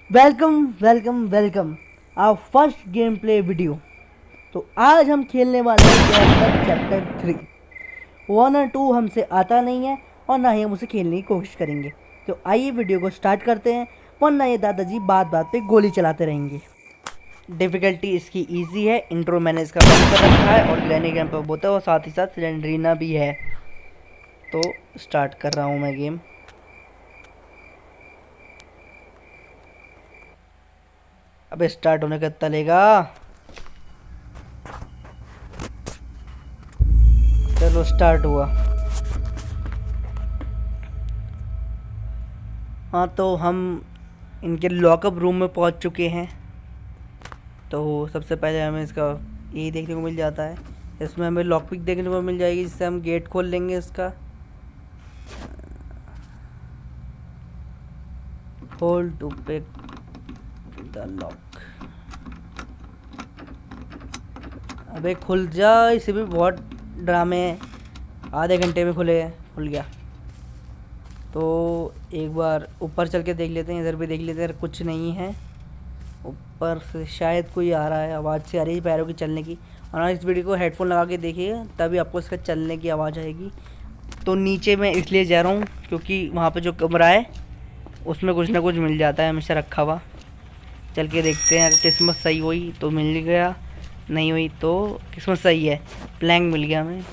Welcome welcome welcome our first game play video. तो आज हम खेलने वाले हैं चैप्टर 3। 1 और 2 हमसे आता नहीं है और ना ही हम उसे खेलने की कोशिश करेंगे। तो आइए वीडियो को स्टार्ट करते हैं, वरना ये दादाजी बात बात पे गोली चलाते रहेंगे। डिफ़िकल्टी इसकी इजी है। इंट्रो मैंने इसका बंद कर रखा है और ग्रैनी गेम पर बोता है और साथ ही साथ सिलेंड्रीना भी है। तो स्टार्ट कर रहा हूँ मैं गेम। अबे स्टार्ट होने का तलेगा। चलो स्टार्ट हुआ। हाँ, तो हम इनके लॉकअप रूम में पहुंच चुके हैं। तो सबसे पहले हमें इसका यही देखने को मिल जाता है। इसमें हमें लॉकपिक देखने को मिल जाएगी, जिससे हम गेट खोल लेंगे इसका। Hold to pick the lock. अबे खुल जा, इसे भी बहुत ड्रामे हैं। आधे घंटे में खुल गया। तो एक बार ऊपर चल के देख लेते हैं, इधर भी देख लेते हैं, कुछ नहीं है। ऊपर से शायद कोई आ रहा है, आवाज़ से आ रही है पैरों की चलने की। और इस वीडियो को हेडफोन लगा के देखिएगा, तभी आपको इसका चलने की आवाज़ आएगी। तो नीचे मैं इसलिए जा रहा हूँ क्योंकि वहाँ पे जो कमरा है उसमें कुछ ना कुछ मिल जाता है हमेशा रखा हुआ। चल के देखते हैं, अगर किस्मत सही हुई तो मिल गया, नहीं हुई तो किस्मत सही है, प्लैंक मिल गया हमें।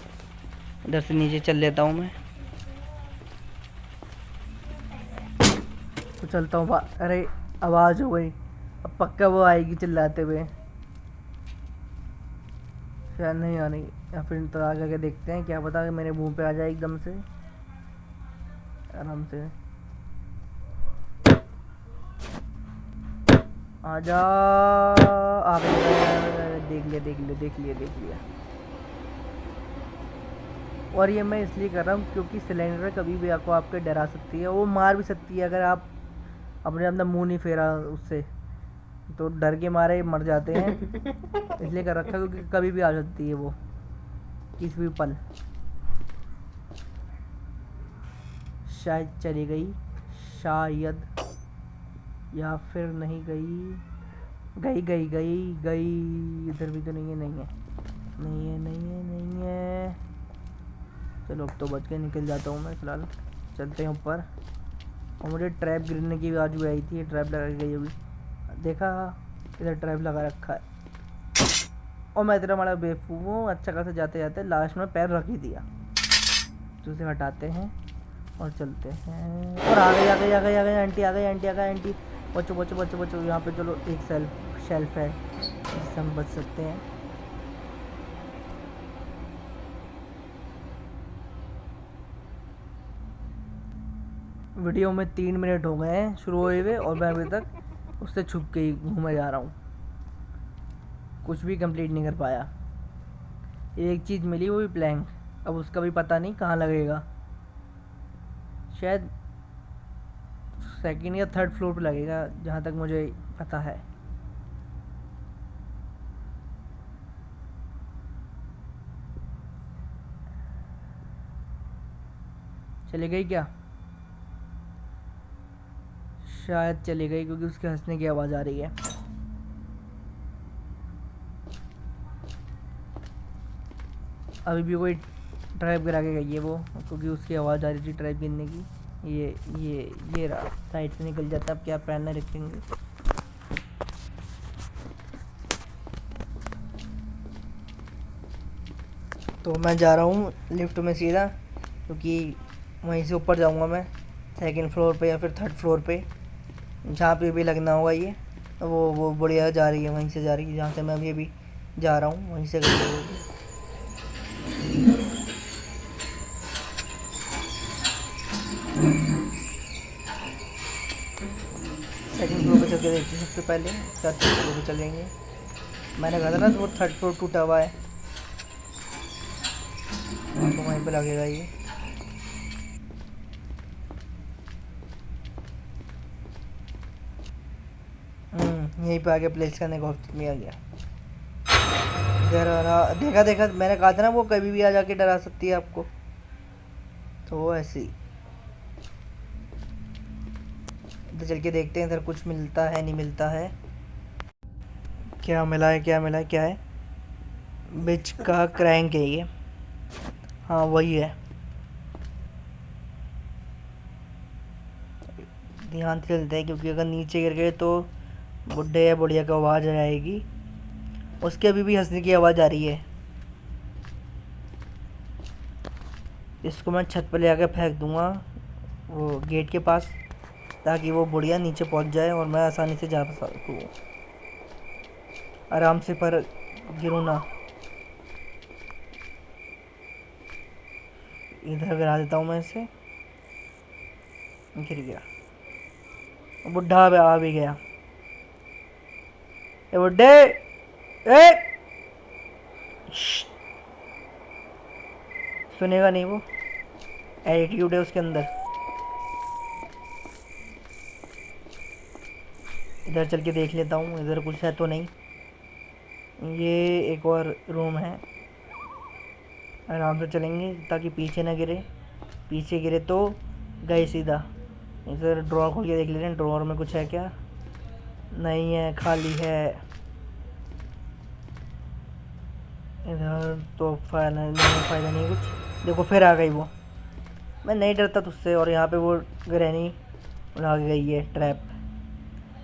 इधर से नीचे चल लेता हूँ मैं। तो चलता हूँ। अरे आवाज़ हो गई, अब पक्का वो आएगी चिल्लाते हुए। शायद नहीं आ रही, या फिर इंतजार करके देखते हैं, क्या पता कि मेरे मुंह पे आ जाए एकदम से आराम से। आजा, आ गया। देख लिया। और ये मैं इसलिए कर रहा हूँ क्योंकि सिलेंडर कभी भी आपको आपके डरा सकती है, वो मार भी सकती है अगर आप अपने अपना मुंह नहीं फेरा उससे। तो डर के मारे मर जाते हैं। इसलिए कर रखा क्योंकि कभी भी आ सकती है वो, किसी भी पल। शायद चली गई, शायद, या फिर नहीं गई। इधर भी तो नहीं है। चलो अब तो बच के निकल जाता हूँ मैं फिलहाल। चलते हैं ऊपर। और मुझे ट्रैप गिरने की आवाज़ भी आई थी, ट्रैप लगा गई अभी। देखा, इधर ट्रैप लगा रखा है। और मैं इतना बड़ा बेवकूफ़ हूँ, अच्छा खासा जाते जाते लास्ट में पैर रख ही दिया। तो उसे हटाते हैं और चलते हैं। और आ गई आंटी, आंटी। बचो। यहाँ पे चलो एक शेल्फ है जिससे हम बच सकते हैं। वीडियो में 3 मिनट हो गए हैं शुरू हुए हुए, और मैं अभी तक उससे छुप के ही घूमे जा रहा हूँ। कुछ भी कंप्लीट नहीं कर पाया। एक चीज़ मिली, वो भी प्लैंक। अब उसका भी पता नहीं कहाँ लगेगा। शायद सेकंड या थर्ड फ्लोर पे लगेगा, जहाँ तक मुझे पता है। चली गई क्या? शायद चली गई, क्योंकि उसके हंसने की आवाज़ आ रही है। अभी भी कोई ट्रैप गिरा के गई है वो, क्योंकि उसकी आवाज़ आ रही थी ट्रैप गिरने की। ये रहा, साइड से निकल जाता। अब क्या पहनना रखेंगे। तो मैं जा रहा हूँ लिफ्ट में सीधा, क्योंकि वहीं से ऊपर जाऊँगा मैं, सेकंड फ्लोर पे या फिर थर्ड फ्लोर पे, जहाँ पे भी लगना होगा। ये वो बढ़िया जा रही है, वहीं से जा रही है जहाँ से मैं अभी जा रहा हूँ, वहीं से कर रही होगी। सेकंड फ्लोर पे चल के देखते हैं सबसे पहले, थर्ड फ्लोर पे चलेंगे। मैंने कहा था ना वो थर्ड फ्लोर टूटा हुआ है, तो वहीं पे लगेगा ये। यहीं पे आके प्लेस करने का ऑप्शन भी आ गया। देखा, मैंने कहा था ना वो कभी भी आ जाके डरा सकती है आपको। तो ऐसे ही इधर चल के देखते हैं इधर कुछ मिलता है नहीं मिलता है। क्या मिला है क्या मिला है क्या है? बिच का क्रैंक है ये। हाँ वही है। ध्यान से चलते हैं क्योंकि अगर नीचे गिर गए तो बुढ़े या बुढ़िया की आवाज़ आएगी। उसके अभी भी हंसने की आवाज़ आ रही है। इसको मैं छत पर ले आकर फेंक दूंगा वो गेट के पास, ताकि वो बुढ़िया नीचे पहुंच जाए और मैं आसानी से जा सकूँ आराम से, पर गिरूँ ना। इधर गिरा देता हूँ मैं इसे। गिर गया। बुढ़ा आ भी गया। ए बुढ़े, ए सुनेगा नहीं वो, एटीट्यूड है उसके अंदर। इधर चल के देख लेता हूँ इधर कुछ है तो नहीं। ये एक और रूम है, आराम से चलेंगे ताकि पीछे ना गिरे। पीछे गिरे तो गए सीधा। इधर ड्रॉर खोल के देख लेते हैं, ड्रॉर में कुछ है क्या? नहीं है, खाली है। इधर तो फ़ायदा नहीं कुछ। देखो फिर आ गई वो। मैं नहीं डरता तुझसे। और यहाँ पे वो ग्रैनी लगा गई है ट्रैप।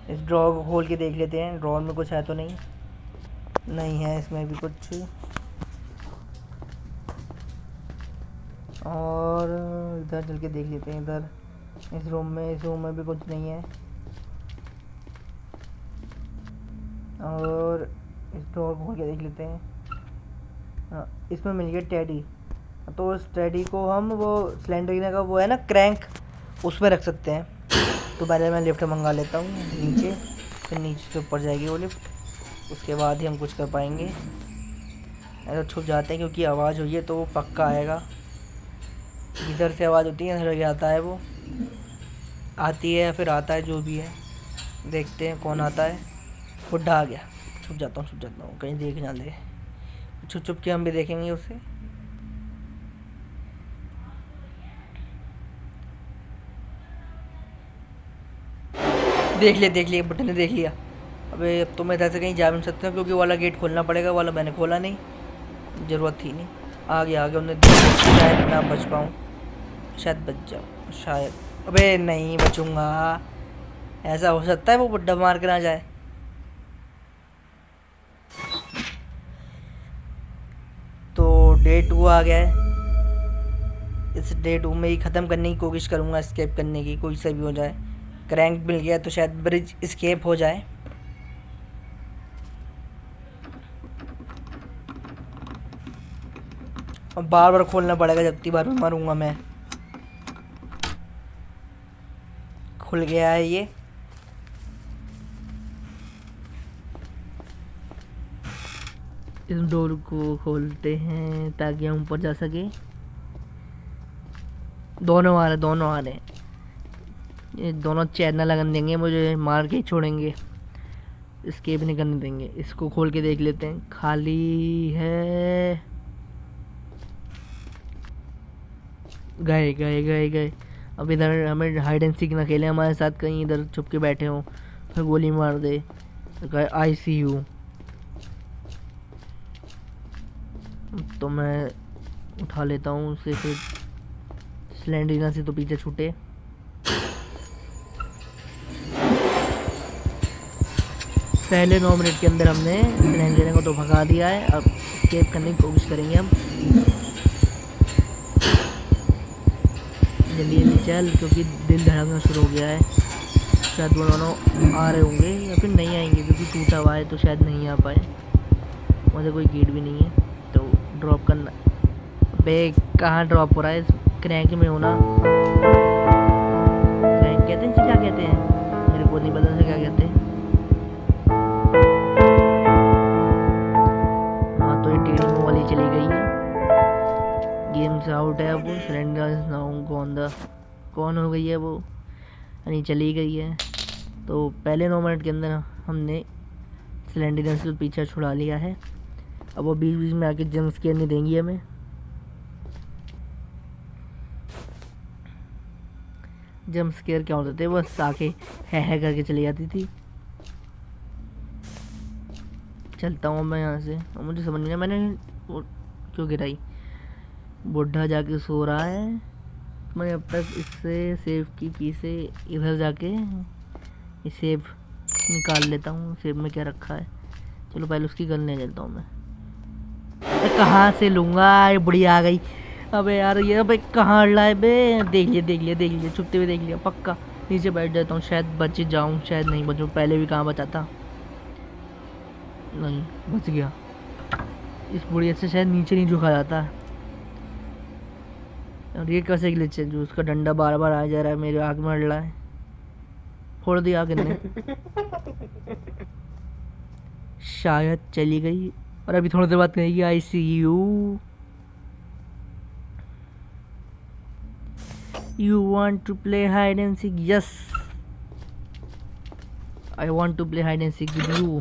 इस ड्रॉर को खोल के देख लेते हैं, ड्रॉर में कुछ है तो नहीं। नहीं है इसमें भी कुछ। और इधर चल के देख लेते हैं, इधर इस रूम में भी कुछ नहीं है। और इस ड्रॉर खोल के देख लेते हैं। हाँ, इसमें मिल गया टेडी। तो उस टेडी को हम वो स्लेंडरीना का वो है ना क्रैंक, उसमें रख सकते हैं। तो पहले मैं लिफ्ट मंगा लेता हूँ नीचे, फिर नीचे से ऊपर जाएगी वो लिफ्ट। उसके बाद ही हम कुछ कर पाएंगे। अगर छुप जाते हैं क्योंकि आवाज़ हुई है तो वो पक्का आएगा। इधर से आवाज़ होती है, इधर आता है वो, आती है या फिर आता है जो भी है। देखते हैं कौन आता है। बुढ़ा आ गया। छुप जाता हूँ कहीं देख ना ले। छुप छुप के हम भी देखेंगे उसे। देख लिया बुढ़े ने देख लिया। अबे अब तो मैं इधर से कहीं जा भी नहीं सकता क्योंकि वाला गेट खोलना पड़ेगा। वाला मैंने खोला नहीं, ज़रूरत थी नहीं। आ गया उन्हें। शायद ना बच पाऊँ, शायद बच जाऊँ शायद। अबे नहीं बचूंगा। ऐसा हो सकता है वो बुढ़ा मार के ना जाए। तो डे 2 आ गया है। इस डे 2 में ही ख़त्म करने की कोशिश करूँगा, एस्केप करने की। कोई सा भी हो जाए। क्रैंक मिल गया तो शायद ब्रिज एस्केप हो जाए। अब बार बार खोलना पड़ेगा, जितनी बार भी मरूंगा मैं। खुल गया है ये। इस डोर को खोलते हैं ताकि हम ऊपर जा सके। दोनों आ रहे ये दोनों चैनल लगन देंगे, मुझे मार के छोड़ेंगे, एस्केप नहीं करने देंगे। इसको खोल के देख लेते हैं, खाली है। गए। अब इधर हमें हाइड एंड सीक ना खेले हमारे साथ, कहीं इधर छुप के बैठे हों फिर गोली मार दे। कहे ICU। तो मैं उठा लेता हूँ उसे, फिर स्लेंडरीना से तो पीछे छूटे। पहले 9 मिनट के अंदर हमने स्लेंडरीना को तो भगा दिया है। अब एस्केप करने की कोशिश करेंगे हम। जल्दी चल, क्योंकि दिल धड़कना शुरू हो गया है। शायद वो दोनों आ रहे होंगे या फिर नहीं आएंगे, क्योंकि टूटा हुआ है तो शायद नहीं आ पाए। मुझे कोई गेट भी नहीं है तो ड्रॉप करना। बे कहाँ ड्रॉप हो रहा है? इस क्रैंक में होना। क्रैंक कहते हैं इसे, क्या कहते हैं मेरे को नहीं पता से क्या कहते हैं। हाँ तो ये टेढ़ी वाली चली गई है। गेम से आउट है। वो सिलेंडर कौन हो गई है वो, यानी चली गई है। तो पहले 9 मिनट के अंदर हमने सिलेंडर से पीछा छुड़ा लिया है। अब वो बीच बीच में आके जंप स्केयर नहीं देंगी हमें। जंप स्केयर क्या होते थे, बस आके है करके चली जाती थी। चलता हूँ मैं यहाँ से। और मुझे समझ नहीं आया मैंने वो क्यों गिराई। बुढ़ा जाके सो रहा है, मैंने अब तक इससे सेव की से इधर जाके ये सेव निकाल लेता हूँ। सेव में क्या रखा है, चलो पहले उसकी गन ले लेता हूँ मैं। कहाँ से लूँगा, ये बुढ़ी आ गई। अबे यार ये अबे कहाँ अड़ रहा है बे। देख लिया छुपते हुए देख लिया। पक्का नीचे बैठ जाता हूँ, शायद बच जाऊँ, शायद नहीं बचूँ। पहले भी कहाँ बचा था, नहीं बच गया। इस बुढ़िया से शायद नीचे नहीं झुका जाता। और ये कैसे ग्लिच है जो उसका डंडा बार बार आ जा रहा है, मेरे आग में अड़ रहा है। फोड़ दिया आग ने। शायद चली गई और अभी थोड़ी देर बाद कहेगी I see you want to play hide and seek. Yes I want to play hide and seek with you,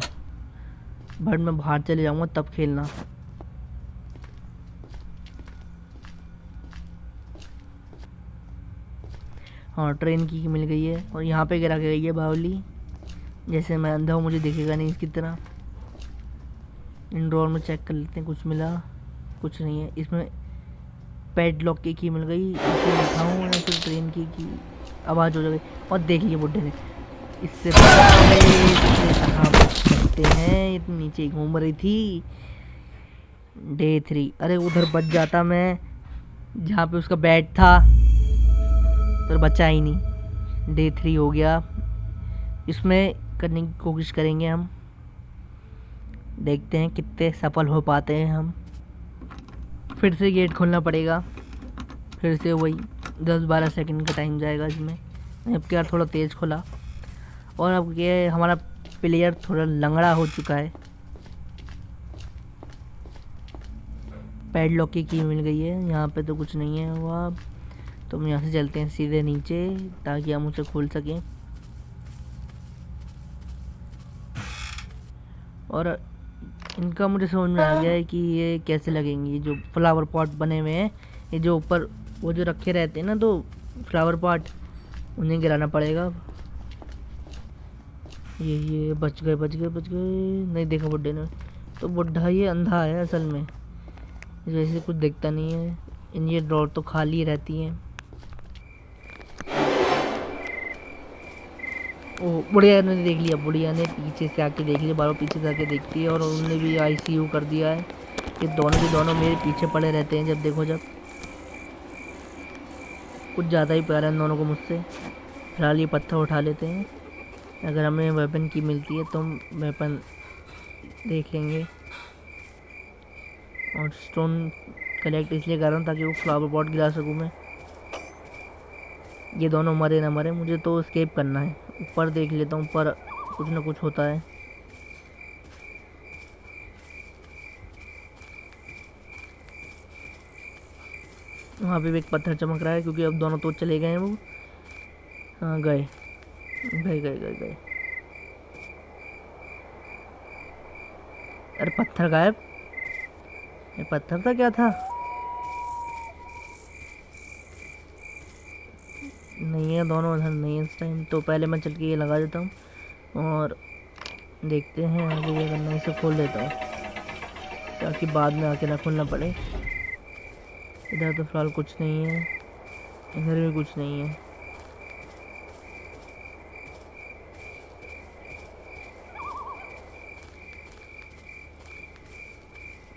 but मैं बाहर चले जाऊंगा तब खेलना। हाँ ट्रेन की मिल गई है और यहाँ पे गिरा के गई है बावली। जैसे मैं अंधा हूँ मुझे दिखेगा नहीं इसकी तरह। इंडोर में चेक कर लेते हैं, कुछ मिला, कुछ नहीं है। इसमें पैडलॉक की मिल गई, इसमें लिखा हूँ या फिर ट्रेन की आवाज़ हो जाएगी। और देख लिया बुड्ढे ने, इससे कहाँ बच सकते हैं, ये तो नीचे ही घूम रही थी। डे 3, अरे उधर बच जाता मैं जहाँ पे उसका बेड था, पर बचा ही नहीं। डे 3 हो गया। इसमें करने की कोशिश करेंगे हम, देखते हैं कितने सफल हो पाते हैं हम। फिर से गेट खोलना पड़ेगा, फिर से वही 10-12 सेकंड का टाइम जाएगा इसमें। अब क्या थोड़ा तेज़ खोला और अब ये हमारा प्लेयर थोड़ा लंगड़ा हो चुका है। पैडलॉक की मिल गई है, यहाँ पे तो कुछ नहीं है हुआ, तो हम यहाँ से चलते हैं सीधे नीचे ताकि हम उसे खोल सकें। और इनका मुझे समझ में आ गया है कि ये कैसे लगेंगे। ये जो फ्लावर पॉट बने हुए हैं, ये जो ऊपर वो जो रखे रहते हैं ना, तो फ्लावर पॉट, उन्हें गिराना पड़ेगा। ये बच गए। नहीं देखा बुड्ढे ने, तो बुड्ढा ये अंधा है असल में, जैसे कुछ दिखता नहीं है। इन ये ड्रॉर तो खाली रहती हैं। ओह बुढ़िया ने देख लिया, बुढ़िया ने पीछे से आके देख लिया, बार पीछे से आके देखती है। और उन्होंने भी ICU कर दिया है। ये दोनों के दोनों मेरे पीछे पड़े रहते हैं जब देखो जब। कुछ ज़्यादा ही प्यार है इन दोनों को मुझसे। फिलहाल ये पत्थर उठा लेते हैं, अगर हमें वेपन की मिलती है तो हम वेपन देख लेंगे। और स्टोन कलेक्ट इसलिए कर रहा हूँ ताकि वो फ्लावर पॉट गिरा सकूँ मैं। ये दोनों मरे ना मरे, मुझे तो स्केप करना है। ऊपर देख लेता हूँ, ऊपर कुछ ना कुछ होता है। वहाँ पे भी एक पत्थर चमक रहा है क्योंकि अब दोनों तो चले गए हैं वो। हाँ गए। अरे पत्थर गायब, ये पत्थर था क्या था? नहीं है, दोनों उधर नहीं है इस टाइम। तो पहले मैं चल के ये लगा देता हूँ और देखते हैं आगे ये करना। इसे खोल देता हूँ ताकि बाद में आके ना खोलना पड़े। इधर तो फिलहाल कुछ नहीं है, इधर भी कुछ नहीं है।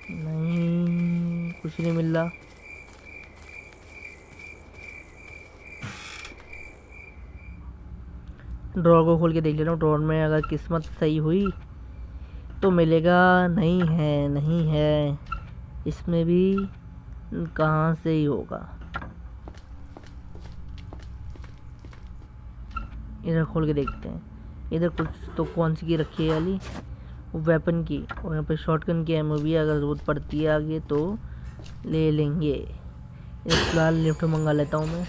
नहीं कुछ नहीं मिल रहा। ड्रॉर को खोल के देख लेता हूँ। ड्रॉर में अगर किस्मत सही हुई तो मिलेगा, नहीं है इसमें भी। कहाँ से ही होगा? इधर खोल के देखते हैं। इधर कुछ तो कौन सी की रखी है वाली, वो वेपन की। और यहाँ पे शॉटगन की एमओ भी, अगर ज़रूरत पड़ती है आगे तो ले लेंगे। फिलहाल लिफ्ट मंगा लेता हूँ मैं।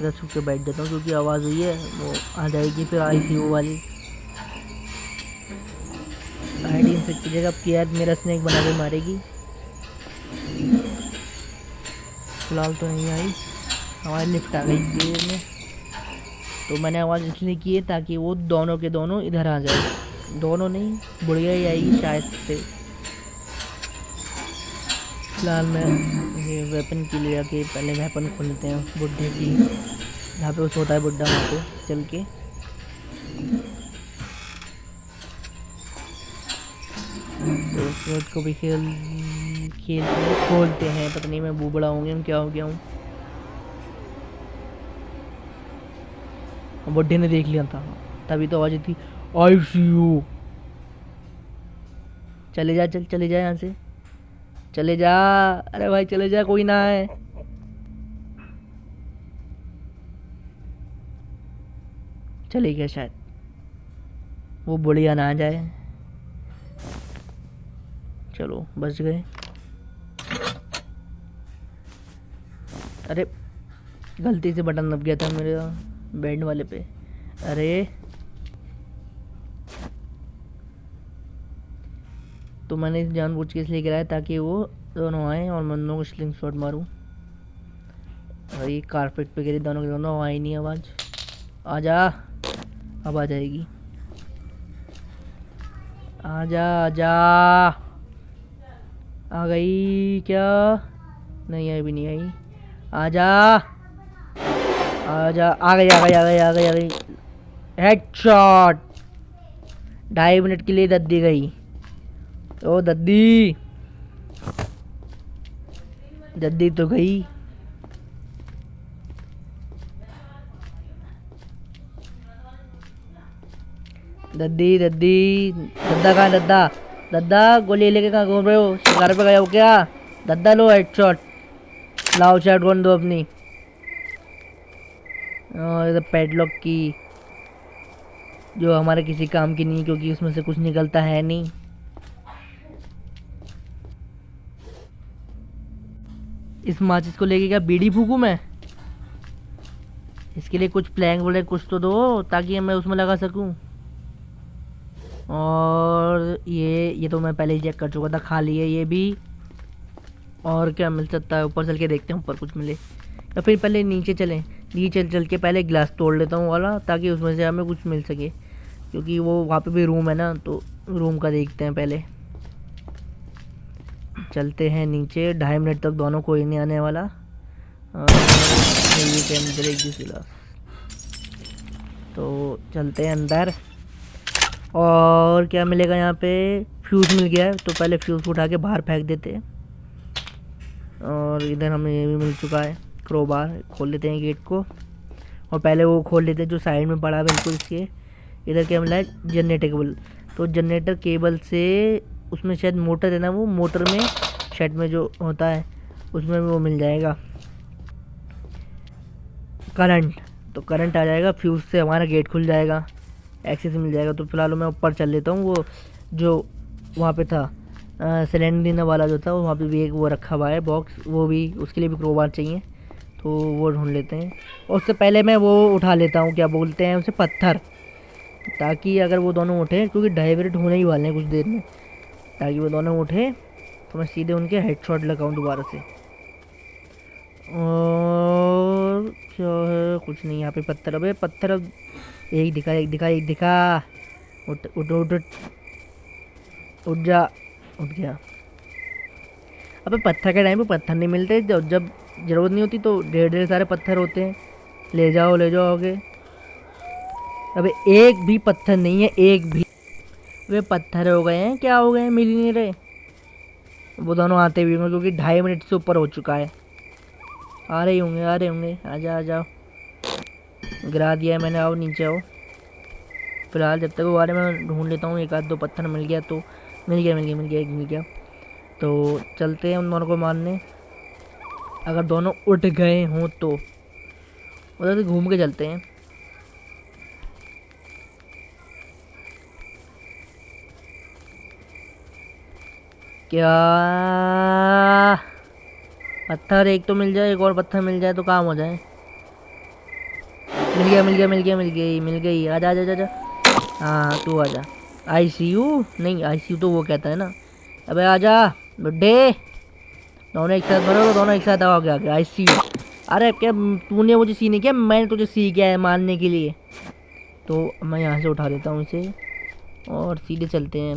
इधर छुप के बैठ जाता हूँ क्योंकि आवाज़ हुई है, वो आ जाएगी फिर ICU वाली। आईडी इंसेक्ट की जगह कैद मेरा स्नेक बना के मारेगी। फिलहाल तो नहीं आई। हमारी लिफ्ट आ गई देर में। तो मैंने आवाज़ इसलिए की है ताकि वो दोनों के दोनों इधर आ जाए। दोनों नहीं, बुढ़िया ही आएगी शायद से। फिलहाल मैं ये वेपन के लिए आके पहले वेपन खोल लेते हैं बुढ़े की, जहाँ पे वो सोता है बुढ़ा, वहाँ पे चल के। तो उस को भी खेल खोलते हैं। पता नहीं मैं बूबड़ा होंगे, हम क्या हो गया हूँ। बुढ़े ने देख लिया था, तभी तो आवाज़ थी ICU। चले जा, चले जा यहाँ से, चले जा। अरे भाई चले जा, कोई ना है। चले गया शायद, वो बुढ़िया ना आ जाए। चलो बच गए। अरे गलती से बटन दब गया था मेरे बैंड वाले पे। अरे तो मैंने जानबूझ के इसलिए गिराया ताकि वो दोनों आए और मैं दोनों को स्लिंग शॉट मारूं। भाई कारपेट पे गिरे दोनों के दोनों, आई नहीं आवाज़। आजा, अब आ जाएगी। आजा आजा, आ गई क्या? नहीं आई, भी नहीं आई। आजा आजा, आ गई आ गई आ गई आ गई आ गई। हेडशॉट। 2.5 मिनट के लिए दद्दी गई। ओ दद्दी, दद्दी तो गई। दद्दी दद्दी, दद्दा कहाँ? दद्दा दद्दा, गोली लेके कहाँ घूम रहे हो? शिकार पे गए हो क्या? दद्दा लो हेडशॉट, लाओ शॉटगन दो अपनी। और पैडलॉक की, जो हमारे किसी काम की नहीं, क्योंकि उसमें से कुछ निकलता है नहीं। इस माचिस को लेके क्या बीड़ी फूकूं मैं? इसके लिए कुछ प्लैंक बोले कुछ तो दो, ताकि मैं उसमें लगा सकूं। और ये तो मैं पहले ही चेक कर चुका था, खाली है ये भी। और क्या मिल सकता है? ऊपर चल के देखते हैं, ऊपर कुछ मिले। या फिर पहले नीचे चलें, नीचे चल के पहले गिलास तोड़ लेता हूँ वाला, ताकि उसमें से हमें कुछ मिल सके, क्योंकि वो वहाँ पे भी रूम है ना, तो रूम का देखते हैं पहले। चलते हैं नीचे। 2.5 मिनट तक दोनों कोई नहीं आने वाला। ये कैमरे एक गिलास, तो चलते हैं अंदर। और क्या मिलेगा यहाँ पे? फ्यूज़ मिल गया है, तो पहले फ्यूज़ को उठा के बाहर फेंक देते हैं। और इधर हमें ये भी मिल चुका है क्रोबार। खोल लेते हैं गेट को, और पहले वो खोल लेते हैं जो साइड में पड़ा है बिल्कुल इसके। इधर क्या मिला है? Generator cable. तो जनरेटर केबल से उसमें शायद मोटर है ना, वो मोटर में शेड में जो होता है उसमें वो मिल जाएगा करंट। तो करंट आ जाएगा, फ्यूज़ से हमारा गेट खुल जाएगा, एक्सेस मिल जाएगा। तो फिलहाल मैं ऊपर चल लेता हूँ। वो जो वहाँ पे था सिलेंडर देने वाला जो था, वहाँ पे भी एक वो रखा हुआ है बॉक्स, वो भी, उसके लिए भी क्रोबार चाहिए, तो वो ढूंढ लेते हैं। और उससे पहले मैं वो उठा लेता हूँ, क्या बोलते हैं उसे, पत्थर, ताकि अगर वो दोनों उठे, क्योंकि डाइवर्ट होने ही वाले हैं कुछ देर में, ताकि वो दोनों उठे तो मैं सीधे उनके हेडशॉट लगाऊँ दोबारा से। और क्या है? कुछ नहीं यहाँ पे। पत्थर, अबे पत्थर, अब एक दिखा एक दिखा एक दिखा। उठ उठ उठ उठ जा, उठ गया। अबे पत्थर के टाइम पे पत्थर नहीं मिलते, जब जब ज़रूरत नहीं होती तो ढेर सारे पत्थर होते हैं। ले जाओ आगे। अबे एक भी पत्थर नहीं है, एक भी। वे पत्थर हो गए हैं, क्या हो गए हैं? मिल ही नहीं रहे। वो दोनों आते भी होंगे, क्योंकि 2.5 मिनट से ऊपर हो चुका है। आ रहे होंगे आ रहे होंगे। आ जाओ आ जाओ, गिरा दिया है मैंने। आओ नीचे आओ। फिलहाल जब तक वो आ रहे मैं ढूंढ लेता हूँ, एक आध दो पत्थर मिल गया तो मिल गया एक मिल गया। तो चलते हैं उन दोनों को मारने। अगर दोनों उठ गए हों तो उधर से घूम के चलते हैं। क्या पत्थर एक तो मिल जाए, एक और पत्थर मिल जाए तो काम हो जाए। मिल गई। आजा आजा आजा। हाँ तू आजा। ICU नहीं, ICU तो वो कहता है ना। अबे आजा बुड्ढे, दोनों एक साथ भरो, दोनों एक साथ आओगे आगे। अरे क्या तूने मुझे सी नहीं किया, मैंने तुझे सी किया है मारने के लिए। तो मैं यहाँ से उठा लेता हूँ इसे और सीधे चलते हैं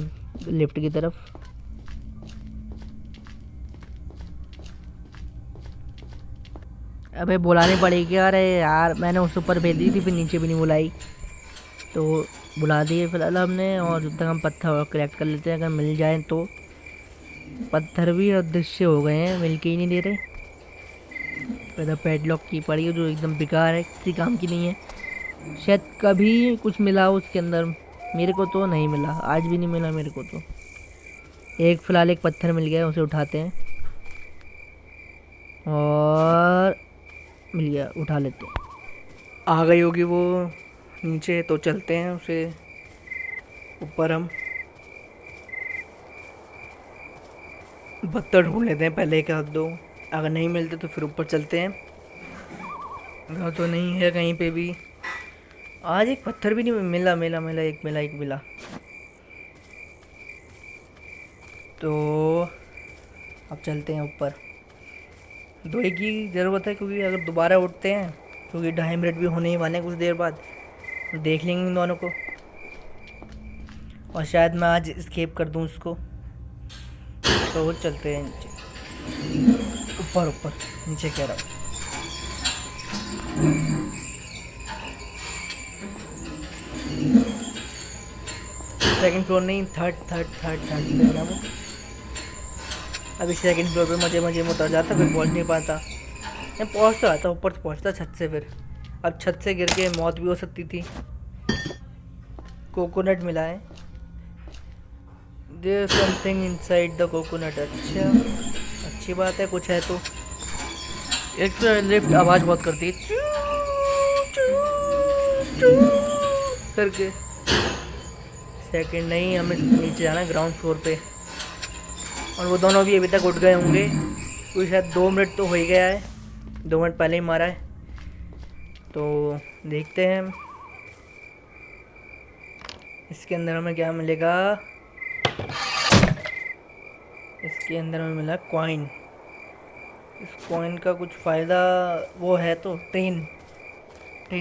लिफ्ट की तरफ। अबे बुलानी पड़ेगी। अरे यार मैंने उस ऊपर भेज दी थी, फिर नीचे भी नहीं बुलाई, तो बुला दिए फिलहाल हमने। और जब तक हम पत्थर और कलेक्ट कर लेते हैं, अगर मिल जाए तो। पत्थर भी अदृश्य हो गए हैं, मिल के ही नहीं दे रहे। इधर पैडलॉक की पड़ी है जो एकदम बेकार है, किसी काम की नहीं है। शायद कभी कुछ मिला हो उसके अंदर, मेरे को तो नहीं मिला, आज भी नहीं मिला मेरे को तो। एक फ़िलहाल एक पत्थर मिल गया, उसे उठाते हैं। और मिल गया, उठा लेते हैं। आ गई होगी वो नीचे, तो चलते हैं उसे ऊपर। हम पत्थर ढूंढ लेते हैं पहले, एक आध दो। अगर नहीं मिलते तो फिर ऊपर चलते हैं। अगर तो नहीं है कहीं पे भी। आज एक पत्थर भी नहीं मिला, एक मिला। तो अब चलते हैं ऊपर। दो एक की ज़रूरत है, क्योंकि अगर दोबारा उठते हैं, क्योंकि 2.5 मिनट भी होने ही वाले हैं कुछ देर बाद, देख लेंगे इन दोनों को। और शायद मैं आज स्केप कर दूं उसको। तो चलते हैं नीचे, ऊपर ऊपर, नीचे कह रहा हूँ। सेकंड फ्लोर नहीं, थर्ड पे है ना वो। अभी सेकंड फ्लोर पे मजे में उतर जाता, फिर पहुंच नहीं पाता। मैं पहुंच तो आता, ऊपर पहुंचता छत से। फिर अब छत से गिर के मौत भी हो सकती थी। कोकोनट मिला है, there something inside the coconut. अच्छा, अच्छी बात है, कुछ है तो। एक तो लिफ्ट आवाज़ बहुत करती है, करके। सेकंड नहीं, हमें नीचे जाना है ग्राउंड फ्लोर पे। और वो दोनों भी अभी तक उठ गए होंगे, क्योंकि शायद 2 मिनट तो हो ही गया है, 2 मिनट पहले ही मारा है। तो देखते हैं इसके अंदर हमें क्या मिलेगा। इसके अंदर हमें मिला कॉइन। इस कॉइन का कुछ फ़ायदा वो है तो, ट्रेन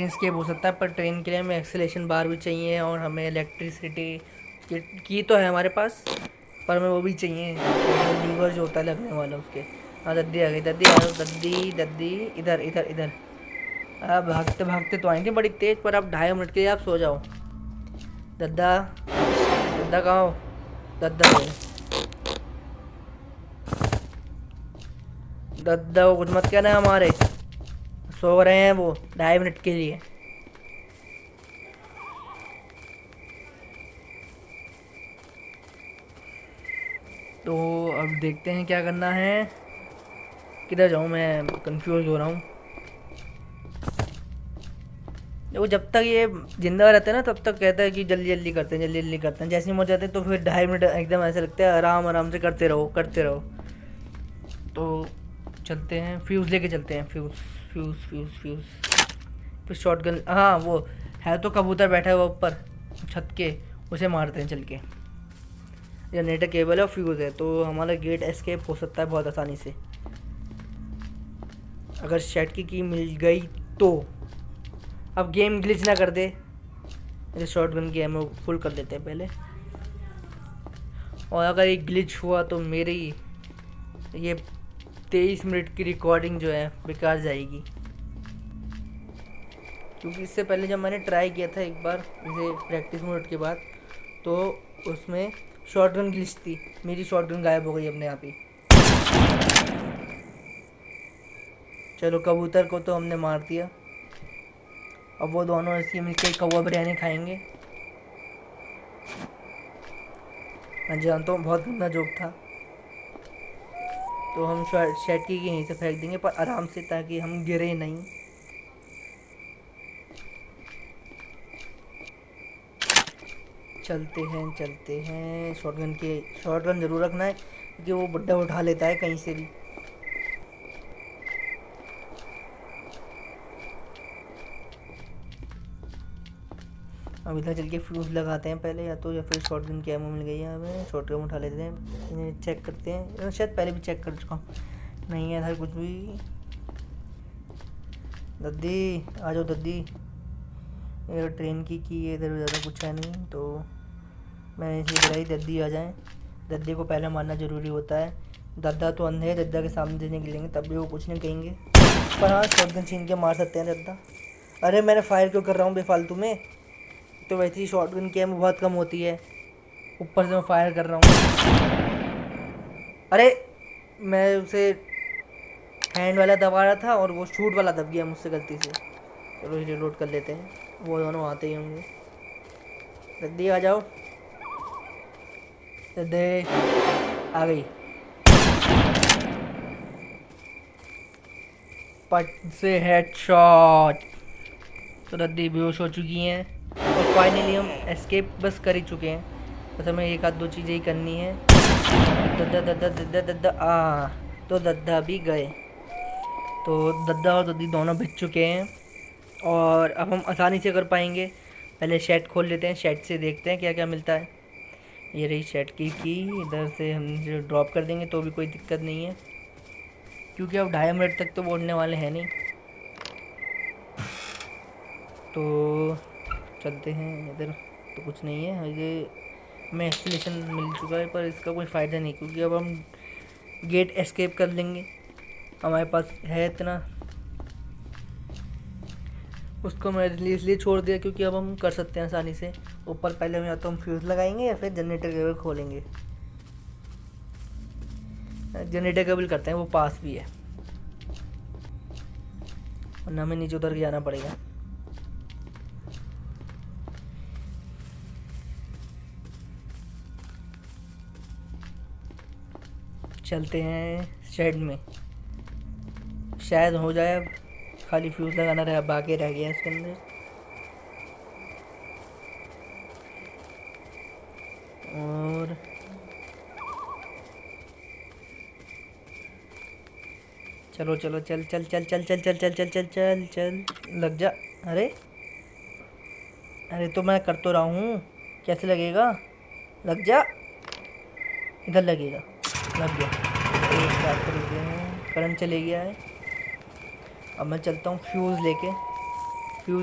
स्केप हो सकता है, पर ट्रेन के लिए हमें एक्सेलेरेशन बार भी चाहिए, और हमें इलेक्ट्रिसिटी की तो है हमारे पास, पर हमें वो भी चाहिए, लीवर जो होता है लगने वाला उसके। हाँ, दद्दी आ गई, दद्दी आ दद्दी दद्दी, इधर इधर इधर। अब भागते भागते तो आएंगे बड़ी तेज़, पर अब 2.5 मिनट के लिए आप सो जाओ। दद्दा दद्दा कहाँ हो? दद्दा दद्दा को कुछ मत कहना, हमारे सो रहे हैं वो 2.5 मिनट के लिए। तो अब देखते हैं क्या करना है। किधर जाऊँ, मैं कंफ्यूज हो रहा हूँ। देखो, जब तक ये जिंदा रहता है ना, तब तक कहता है कि जल्दी जल्दी करते हैं, जल्दी जल्दी करते हैं। जैसे ही मर जाते हैं तो फिर 2.5 मिनट एकदम ऐसा लगता है आराम आराम से करते रहो करते रहो। तो चलते हैं, फ्यूज़ लेके चलते हैं। फ्यूज़ फिर शॉटगन। हाँ, वो है तो कबूतर बैठा हुआ ऊपर छत के, उसे मारते हैं चल के। जनरेटर केबल है और फ्यूज़ है, तो हमारा गेट एस्केप हो सकता है बहुत आसानी से, अगर शेड की मिल गई तो। अब गेम ग्लिच ना कर दे। जैसे शॉटगन की एमो फुल कर देते हैं पहले, और अगर एक ग्लिच हुआ तो मेरी ये 23 मिनट की रिकॉर्डिंग जो है बेकार जाएगी। क्योंकि इससे पहले जब मैंने ट्राई किया था एक बार, जैसे प्रैक्टिस मोड के बाद, तो उसमें शॉटगन ग्लिच थी, मेरी शॉटगन गायब हो गई अपने आप ही। चलो, कबूतर को तो हमने मार दिया। अब वो दोनों ऐसे मिलकर कौवा बिरयानी खाएंगे। मैं जानता हूँ बहुत गंदा जोक था, तो हम शेड की यहीं से फेंक देंगे, पर आराम से, ताकि हम गिरे नहीं। चलते हैं। शॉटगन ज़रूर रखना है, क्योंकि वो बुड्ढा उठा लेता है कहीं से भी। अब इधर चल के फ्यूज़ लगाते हैं पहले, या फिर शॉटगन की एमो मिल गई है हमें, शॉटगन उठा लेते हैं। इन्हें चेक करते हैं, शायद पहले भी चेक कर चुका हूँ, नहीं है इधर कुछ भी। दद्दी आ जाओ दद्दी। ये ट्रेन की है, इधर ज़्यादा कुछ है नहीं, तो मैंने इसलिए बुलाई दद्दी आ जाए। दद्दी को पहले मारना ज़रूरी होता है। दद्दा तो अंधे है, दद्दा के सामने से निकलेंगे तब भी वो कुछ नहीं कहेंगे, पर हाँ शॉटगन छीन के मार सकते हैं दद्दा। अरे मैंने फायर क्यों कर रहा हूँ बेफालतू में, तो वैसे ही शॉटगन की एम बहुत कम होती है, ऊपर से मैं फायर कर रहा हूँ। अरे मैं उसे हैंड वाला दबा रहा था और वो शूट वाला दब गया मुझसे गलती से। चलो रिलोड कर लेते हैं, वो दोनों आते ही होंगे। दद्दी आ जाओ, दद्दे आ गई। पट से हेडशॉट। तो दद्दी बेहोश हो चुकी हैं और फाइनली हम एस्केप बस कर ही चुके हैं। बस हमें एक आध दो चीज़ें ही करनी है। दद्दा दद्दा दद्दा दद्दा तो दद्दा भी गए। तो दद्दा और दद्दी दोनों बच चुके हैं और अब हम आसानी से कर पाएंगे। पहले शेड खोल लेते हैं, शेड से देखते हैं क्या क्या मिलता है। ये रही शेड की इधर से हम ड्रॉप कर देंगे तो भी कोई दिक्कत नहीं है, क्योंकि अब 2.5 मिनट तक तो बोलने वाले हैं नहीं। तो चलते हैं, इधर तो कुछ नहीं है। ये हमें एक्सलेशन मिल चुका है पर इसका कोई फ़ायदा नहीं, क्योंकि अब हम गेट एस्केप कर लेंगे, हमारे पास है इतना। उसको मैंने इसलिए छोड़ दिया क्योंकि अब हम कर सकते हैं आसानी से। ऊपर पहले हम या तो हम फ्यूज़ लगाएंगे या फिर जनरेटर केबल खोलेंगे। जनरेटर केबल करते हैं, वो पास भी है, वरना हमें नीचे उतर के जाना पड़ेगा। चलते हैं शेड में, शायद हो जाए। अब खाली फ्यूज़ लगाना रहा, बाकी रह गया इसके अंदर। और चलो चलो चल चल चल चल चल चल चल चल चल चल चल लग जा। अरे अरे तो मैं कर तो रहा हूँ, कैसे लगेगा? लग जा, इधर लगेगा। लग गया। तो स्टार्ट कर देते हैं, करंट चले गया है। अब मैं चलता हूँ फ्यूज़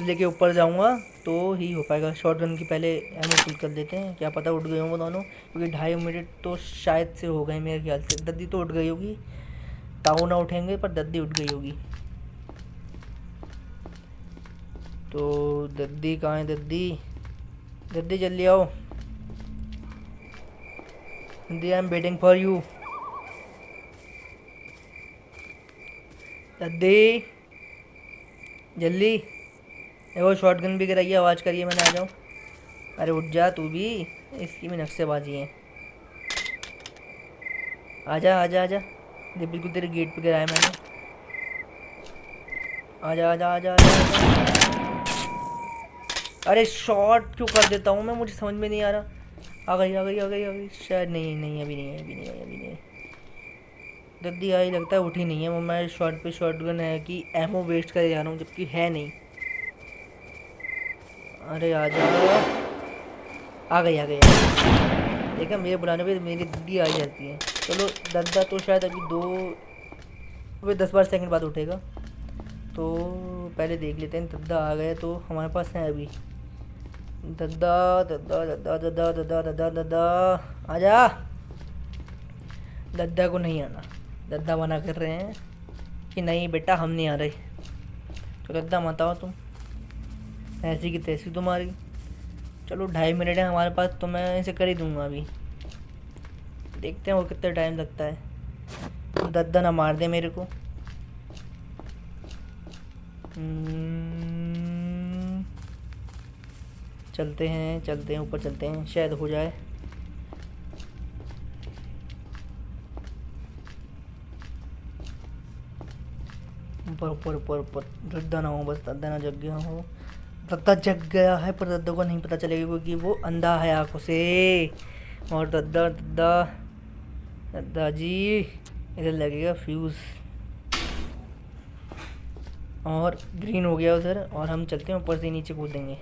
लेके ऊपर जाऊँगा तो ही हो पाएगा। शॉटगन की पहले एमओ फुल कर देते हैं, क्या पता उठ गए हों वो दोनों, क्योंकि 2.5 मिनट तो शायद से हो गए मेरे ख्याल से। दद्दी तो उठ गई होगी, ताऊ ना उठेंगे पर दद्दी उठ गई होगी। तो दद्दी कहाँ है? दद्दी दद्दी जल्दी आओ, दद्दी I am waiting for you. दद्दी जल्दी, वो शॉटगन भी गिराइए, आवाज़ करिए, मैंने आ जाऊँ। अरे उठ जा तू भी, इसकी भी नक्शेबाजी है। आजा आजा आजा, ये बिल्कुल तेरे गेट पे गिराया मैंने। आजा आजा आजा आजा, आजा। अरे शॉट क्यों कर देता हूँ मैं, मुझे समझ में नहीं आ रहा। आ गई आ गई आ गई आ गई, शायद नहीं नहीं अभी नहीं है, अभी नहीं है, अभी नहीं है। दद्दी आई, लगता है उठी नहीं है। वो मैं शॉट पे शॉटगन है कि एमओ वेस्ट करे जा रहा हूँ, जबकि है नहीं। अरे आजा, आ गई आ गई। देखा, मेरे बुलाने पे मेरी दद्दी आ जाती है। चलो दद्दा तो शायद अभी 10-12 सेकंड बाद उठेगा, तो पहले देख लेते हैं। दद्दा आ गए तो हमारे पास है अभी। दद्दा दद्दा दद्दा दद्दा दद्दा दद्दा दद्दा आजा। दद्दा को नहीं आना, दद्दा मना कर रहे हैं कि नहीं बेटा हम नहीं आ रहे। तो दद्दा मत आओ तुम, ऐसी की तैसी तुम्हारी। चलो 2.5 मिनट है हमारे पास, तो मैं इसे कर ही दूंगा अभी। देखते हैं वो कितना टाइम लगता है। दद्दा ना मार दे मेरे को। चलते हैं ऊपर चलते हैं, शायद हो जाए। ऊपर ऊपर ऊपर ऊपर, दद्दा ना हो, बस दद्दा ना जग गया हो। दद्दा जग गया है पर दद्दा को नहीं पता चलेगा क्योंकि वो अंधा है आंखों से। और दद्दा दद्दा दद्दा जी, इधर लगेगा फ्यूज़ और ग्रीन हो गया उधर। और हम चलते हैं ऊपर से नीचे कूदेंगे,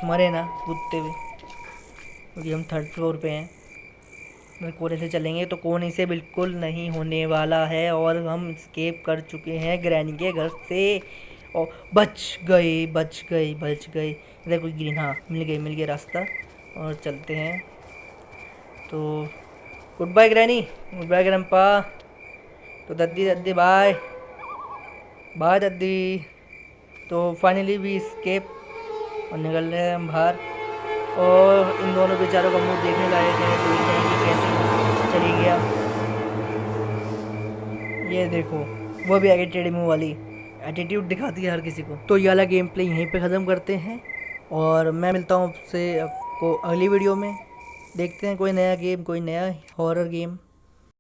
मरे ना कूदते हुए, क्योंकि हम 3rd फ्लोर पे हैं। कोने से चलेंगे तो कोने से बिल्कुल नहीं होने वाला है। और हम स्केप कर चुके हैं ग्रैनी के घर से। और बच गए बच गए बच गए। इधर कोई ग्रीन, हाँ मिल गया रास्ता और चलते हैं। तो good bye granny, good bye grandpa. तो दद्दी दद्दी बाय बाय दद्दी। तो फाइनली वी स्केप और निकल रहे हैं हम बाहर। और इन दोनों बेचारों का मुंह देखने लायक है, देखते हैं कि कैसे चली गया। ये देखो वो भी आगे टेढ़े मुंह वाली एटीट्यूड दिखाती है हर किसी को। तो ये वाला गेम प्ले यहीं पे ख़त्म करते हैं और मैं मिलता हूँ आपसे आपको अगली वीडियो में। देखते हैं कोई नया गेम, कोई नया हॉरर गेम।